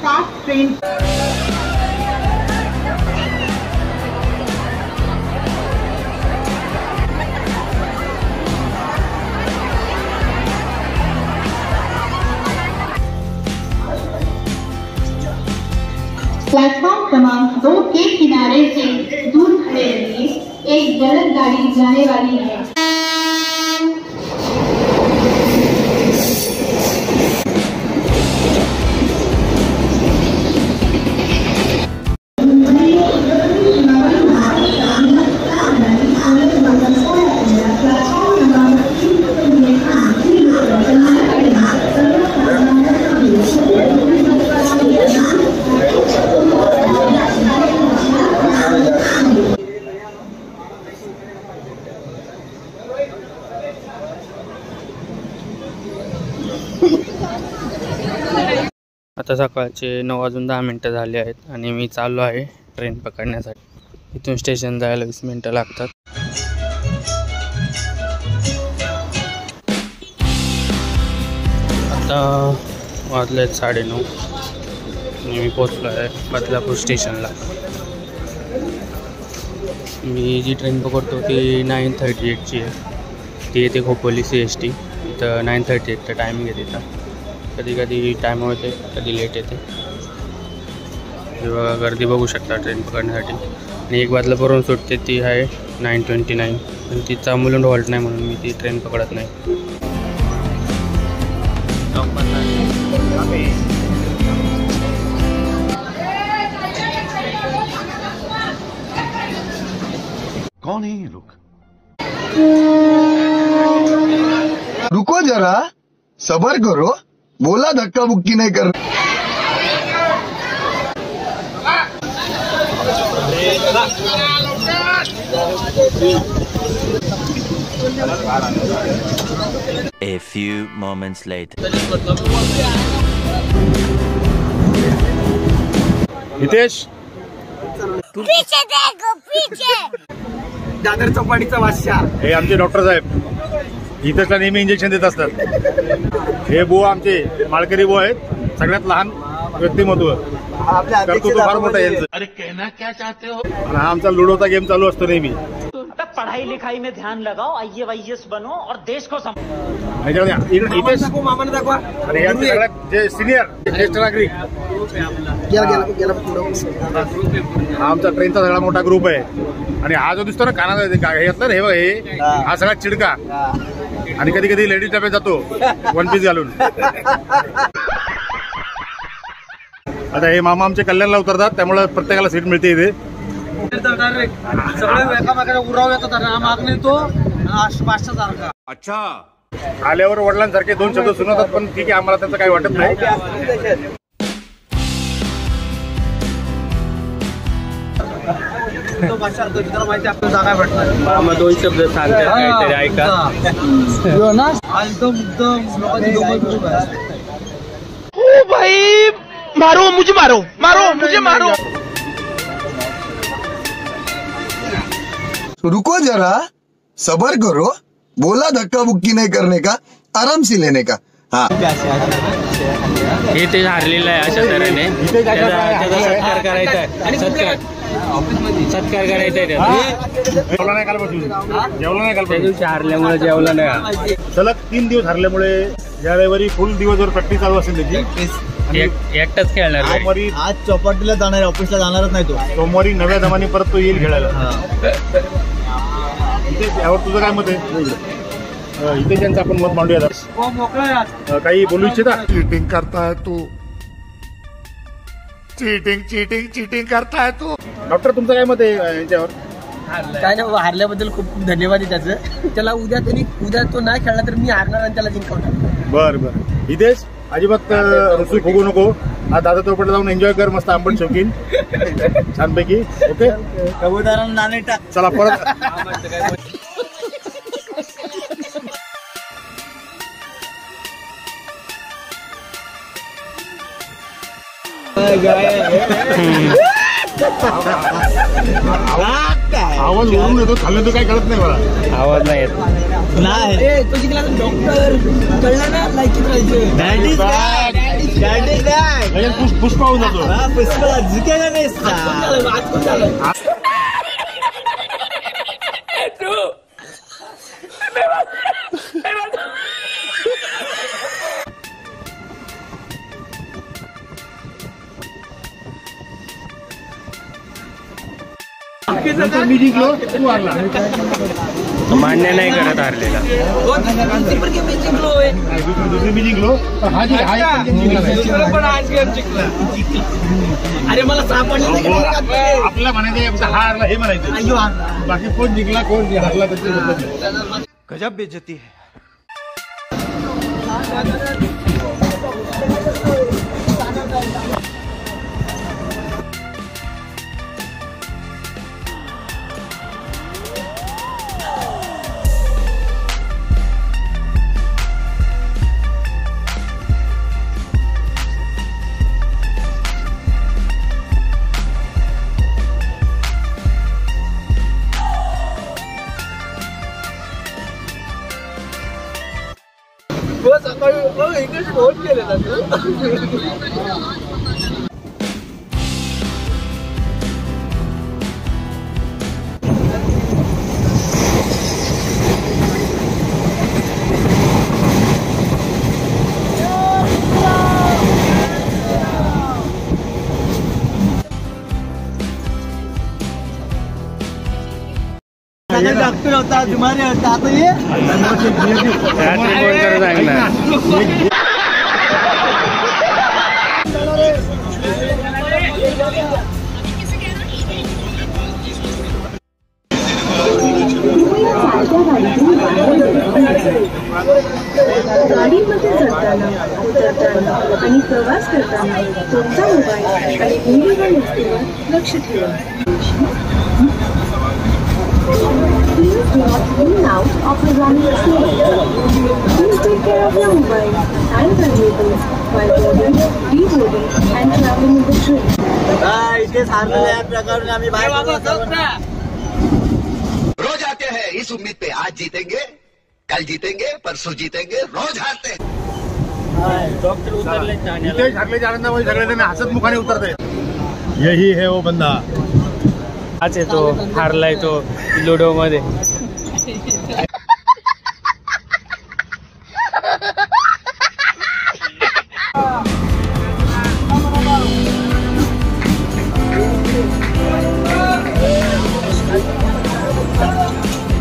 Fast train. Platform क्रमांक 2 के किनारे से दूर खड़े रहिए, एक जल्द गाड़ी जाने वाली है। आता सकाळचे 9:10 झाले आहेत आणि मी चाललो आहे ट्रेन पकडण्यासाठी। इथून स्टेशन जायला 20 मिनिटं लागतात। आता वाजले 9:30 आणि मी पोचलो आहे बदलापूर स्टेशनला। मी जी ट्रेन पकडतो ती 9:38ची आहे। ती येते खोपोली CST। इथं 9:38चं टायमिंग आहे तिथं। कधी कधी टाईम होते, कधी लेट येते। बघा गर्दी बघू शकता ट्रेन पकडण्यासाठी। आणि एक बदलापूरहून सुटते ती आहे 9:29, पण तिचा मुलुंड हॉल्ट नाही म्हणून मी ती ट्रेन पकडत नाही। कौन है ये लोग? रुको जरा, सबर करो, बोला धक्का बुक्की नहीं कर। A few moments later. Hitesh पीछे देखो, पीछे दादर चौपाटीचा वाश्या हे आमचे डॉक्टर साहेब हितेशला नेहमी इंजेक्शन देत असतात। हे बुवा आमचे माळकरी बुवा आहेत, सगळ्यात लहान व्यक्तिमत्व करतो तो फार मोठा यांचं। अरे कहना क्या चाहते हो? हा आमचा लुडोचा गेम चालू असतो नेहमी। पढ़ाई लिखाई में ध्यान लगाओ, IAS बनो और देश को हितेश मामाने दाखवा। अरे यांचे सगळ्यात जे सिनियर ज्येष्ठ नागरिक हा आमचा ट्रेनचा सगळा मोठा ग्रुप आहे। आणि हा जो दिसतो ना कानाला हे असलं ना, हे बघ हे हा सगळा चिडका। आणि कधी कधी लेडीज डब्यात जातो 1 पीस घालून। आता हे मामा आमचे कल्याणला उतरतात, त्यामुळे प्रत्येकाला सीट मिळते इथे। सगळे एकामेकाला उराव येतात आणि हा मागणी तो 500,000 अच्छा आल्यावर वडिलांसारखे 2 शब्द सुनवतात, पण ठीक आहे आम्हाला त्याचं काही वाटत नाही। माहिती आपल्याला जागा भेटणार। मामा 2 शब्द सांगतात काहीतरी ऐका। ओ भाई मारो मुझे, मारो मारो मुझे, मारो। रुको जरा, सबर करो, बोला धक्का बुक्की नहीं करने का, आराम से लेने का। हाँ हे ते हारलेलं आहे अशा तऱ्हेने त्याचा सत्कार करायचा आहे। सत्कार करायचा आहे त्याचा। जेवला नाही काल बसून, जेवला नाही काल त्या दिवशी हारल्यामुळे जेवला नाही। सलग 3 दिवस हरल्यामुळे या रविवारी फुल दिवसभर प्रॅक्टिस चालू असेल त्याची। एकटाच खेळणार सोमवारी आज चौपाटीला जाणार, ऑफिसला जाणारच नाही तो। सोमवारी नव्या दमाने परत तो येईल खेळायला। यावर तुझं काय मत आहे? इथे ज्यांचं आपण मत मांडूया। काही बोलू इच्छिता? चीटिंग करता है तू, चीटिंग चीटिंग चीटिंग करता है तू। डॉक्टर तुमचं काय मत आहे यांच्यावर? काय नाही, हारल्याबद्दल खूप खूप धन्यवाद आहे त्याचं। त्याला उद्या तो नाही खेळला तर मी हारणार आणि त्याला जिंकवणार। बर हितेश अजिबात रसू फुगू नको। आज दादा चौपाटीला जाऊन एन्जॉय कर, मस्त आंबट शौकीन छानपैकी। ओके कबूतरांना नाणे टाक। चला परत आवाज वरून येतो, खाल्लं तर काय कळत नाही मला। आवाज नाही येत नाही तो जिंकला तर डॉक्टर कळलं ना, लायकीत राहायचं। लगेच पुष्पा होऊन जातो. मी जिंकलो, तू हारला. मान्य नाही करत हारलेला. दुसरी मी जिंकलो. अरे मला आपल्याला म्हणायचं हा हारला हे म्हणायचं. बाकी कोण जिंकला कोण हारला त्याची गजब बेइज्जती है. डॉक्टर होता बीमारी होता आता ये गाडीमध्ये जाताना उतरताना आणि प्रवास करताना तुमचा मोबाईल आणि मूल्यवान वस्तूवर लक्ष ठेवा. Please do not lean out of the running snake. Please take care of your mobile and valuables while boarding, deboarding and traveling in the train. इथे सारखं प्रकारे आम्ही बाहेर रोज आते हैं इस उम्मीद पे आज जीतेंगे, कल जीतेंगे, परसों जीतेंगे, रोज हारते हैं. डॉक्टर उतरले इथे झाकल्याच्या आनंदामध्ये सगळेजण हसत मुखाने उतरते. यही है वो बंदा. हाच आहे तो हारलाय तो लुडो मध्ये.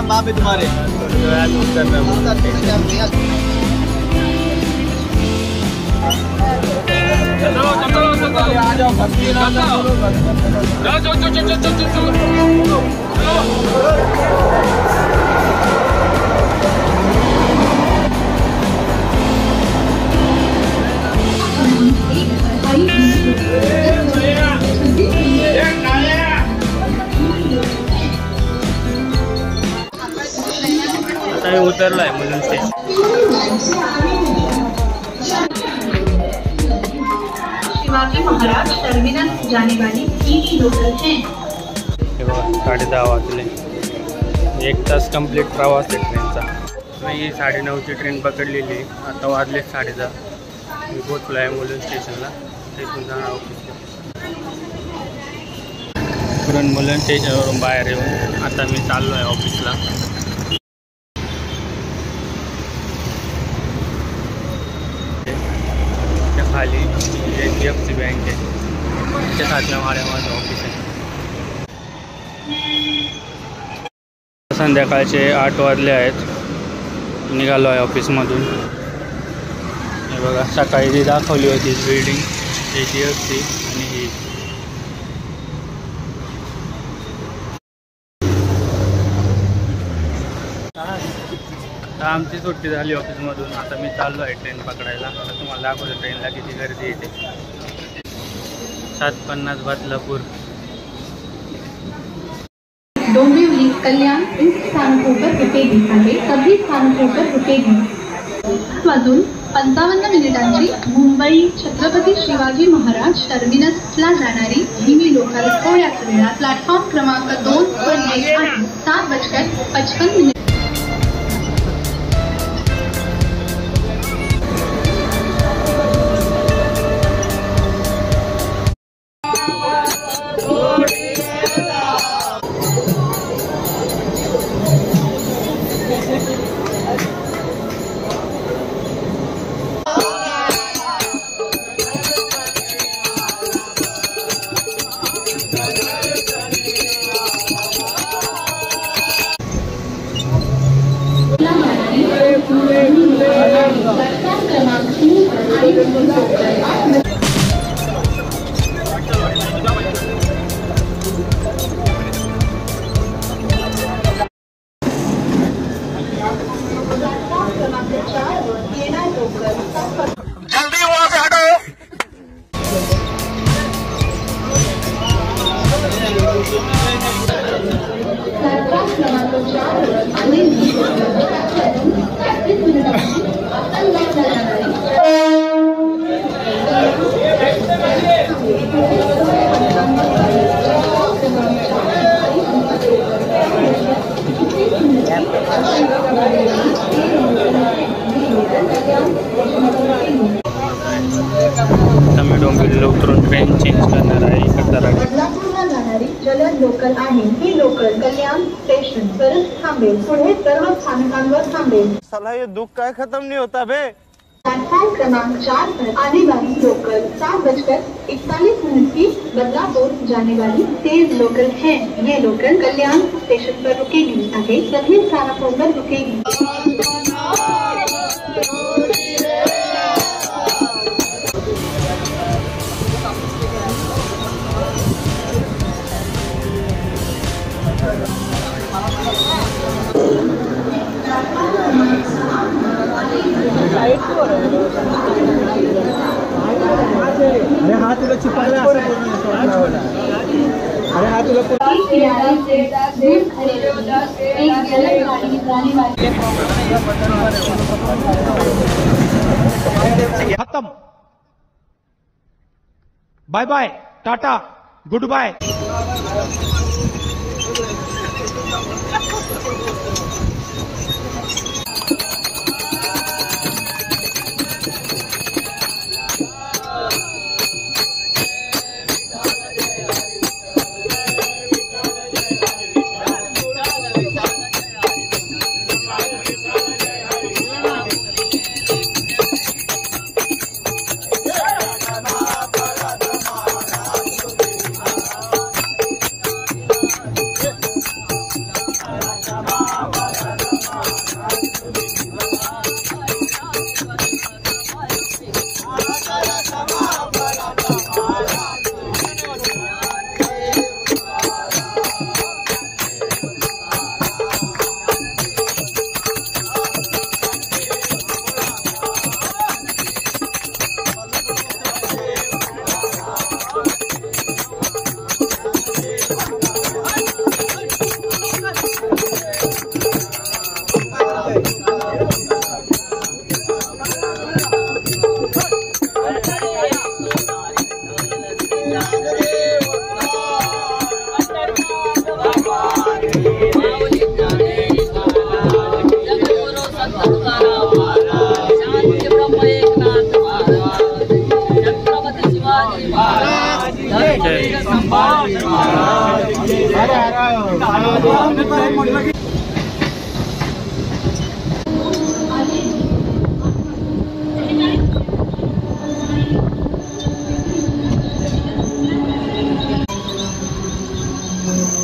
बाप है तुम्हारे आता उतरलाय मुलं स्टेशन. शिवाजी महाराज टर्मिनस जाने वाली ही लोकल है. 10:30 वाजले. 1 तास कंप्लीट प्रवास आहे ट्रेनचा. मी 9:30ची ट्रेन पकडलेली. आता वाजले 10:30. मी पोचलो आहे मुलं स्टेशनला. तिथून जाणार ऑफिसला. पुरण मुलं स्टेशनवरून बाहेर येऊन आता मी चाललो आहे ऑफिसला. खाली HDFC बँक आहे. त्याच्या 7व्या माळ्यामध्ये ऑफिस आहे. संध्याकाळचे 8 वाजले आहेत. निघालो आहे ऑफिसमधून. हे बघा सकाळी जी दाखवली होती बिल्डिंग HDFC आणि ही. आमची सुट्टी झाली ऑफिसमधून. आता मी चाललो आहे ट्रेन पकडायला. आता तुम्हाला दाखवतो ट्रेनला किती गर्दी येते. 7:50 बदलापूर. डोंबिवली कल्याण इन स्थानकों पर रुकेगी आहे. सभी स्थानकों पर रुकेगी. वाजून 55 मिनिटांची मुंबई छत्रपती शिवाजी महाराज टर्मिनसला जाणारी धीमी लोकल थोड्याच वेळात प्लॅटफॉर्म क्रमांक 2 वर येत आहे. 7:55. आता मी डोंबिवलीला उतरून ट्रेन चेंज करणार आहे इकडचा राजा. बदलापूरला जाणारी जलद लोकल आहे. ही लोकल कल्याण स्टेशन वरच थांबेल. पुढे सर्व स्थानकांवर थांबेल. साला ये दुख काय खत्म नहीं होता बे. प्लेटफॉर्म क्रमांक 4 पर आने वाली लोकल 7:41 की बदलापुर जाने वाली तेज लोकल है. ये लोकल कल्याण स्टेशन पर रुकेगी आगे सभी स्थानकों पर रुकेगी. अरे हा तुला चिपकला असं अरे हा तुला खत्म. Bye bye tata goodbye.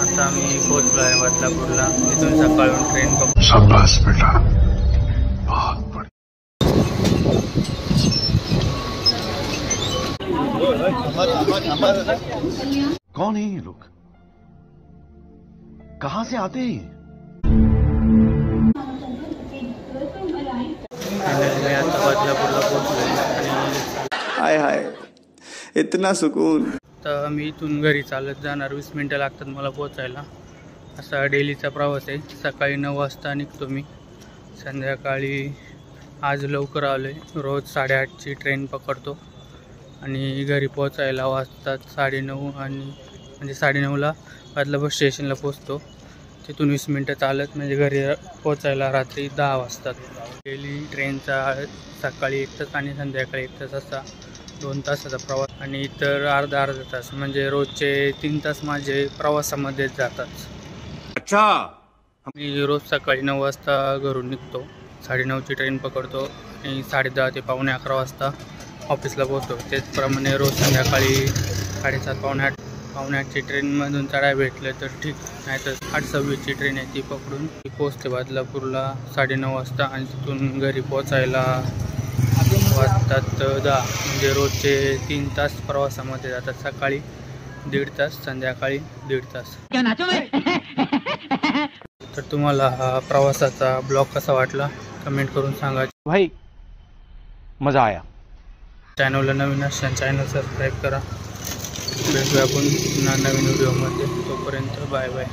आता आम्ही पोहोचलो आहे बदलापूरला. इथून सकाळून ट्रेन पकडू. शाबाश बेटा, बहुत बढ़िया. कौन है ये लोग, कहां से आते हैं? फायनली आता बदलापूरला पोहोचलो आणि हाय हाय इतना सुकून. तर मी इथून घरी चालत जाणार. 20 मिनटं लागतात मला पोचायला. असा डेलीचा प्रवास आहे. सकाळी 9 वाजता निघतो मी. संध्याकाळी आज लवकर आलो आहे. रोज 8:30ची ट्रेन पकडतो आणि घरी पोचायला वाजतात 9:30 आणि म्हणजे 9:30ला बदलापूर स्टेशनला पोचतो. तिथून 20 मिनटं चालत म्हणजे घरी पोचायला रात्री 10 वाजतात. डेली ट्रेनचा सकाळी 1 तास आणि संध्याकाळी 1 तास असा 2 तासाचा प्रवास आणि इतर अर्धा तास म्हणजे रोजचे 3 तास माझे प्रवासामध्येच जातात. अच्छा. मी रोज सकाळी 9 वाजता घरून निघतो. 9:30ची ट्रेन पकडतो आणि 10:30 ते 11:15 वाजता ऑफिसला पोहोचतो. त्याचप्रमाणे रोज संध्याकाळी 7:30 पावणे 8ची ट्रेनमधून चढायला भेटलं तर ठीक, नाहीतर 8:26ची ट्रेन आहे ती पकडून ती पोचते बदलापूरला 9:30 वाजता आणि तिथून घरी पोचायला वाजतात 10. म्हणजे रोजचे 3 तास प्रवासामध्ये जातात. सकाळी 1.5 तास, संध्याकाळी 1.5 तास. तर तुम्हाला हा प्रवासाचा ब्लॉग कसा वाटला कमेंट करून सांगा. भाई मजा आया. चॅनलला नवीन असल्यास चॅनल सबस्क्राईब करा. भेटूया आपण पुन्हा नवीन व्हिडिओमध्ये. तोपर्यंत बाय बाय.